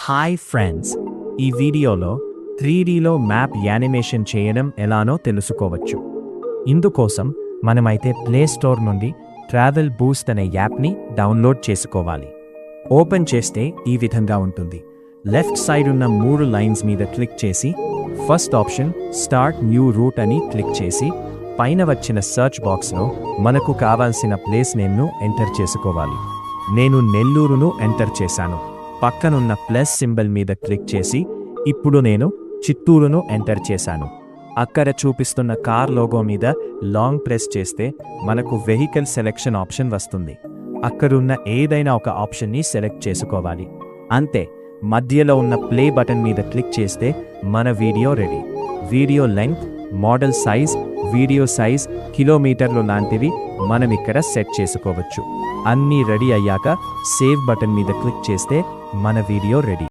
Hi friends, ఈ వీడియోలో 3Dలో map animation చేయడం ఎలానో తెలుసుకోవచ్చు. ఇందుకోసం మనమైతే ప్లే స్టోర్ నుండి ట్రావెల్ బూస్ట్ అనే యాప్ని డౌన్లోడ్ చేసుకోవాలి. ఓపెన్ చేస్తే ఈ విధంగా ఉంటుంది. లెఫ్ట్ సైడ్ ఉన్న 3 లైన్స్ మీద క్లిక్ చేసి first option start new route అని క్లిక్ చేసి పైన వచ్చిన సర్చ్ బాక్స్లో మనకు కావాల్సిన ప్లేస్ నేమ్ను ఎంటర్ చేసుకోవాలి. నేను నెల్లూరును ఎంటర్ చేశాను. పక్కనున్న ప్లస్ సింబల్ మీద క్లిక్ చేసి ఇప్పుడు నేను చిత్తూరును ఎంటర్ చేశాను. అక్కడ చూపిస్తున్న కార్ లోగో మీద లాంగ్ ప్రెస్ చేస్తే మనకు వెహికల్ సెలెక్షన్ ఆప్షన్ వస్తుంది. అక్కడున్న ఏదైనా ఒక ఆప్షన్ని సెలెక్ట్ చేసుకోవాలి. అంతే, మధ్యలో ఉన్న ప్లే బటన్ మీద క్లిక్ చేస్తే మన video ready. Video length, model size, video size, కిలోమీటర్లు లాంటివి మనం ఇక్కడ సెట్ చేసుకోవచ్చు. అన్నీ రెడీ అయ్యాక సేవ్ బటన్ మీద క్లిక్ చేస్తే మన వీడియో రెడీ.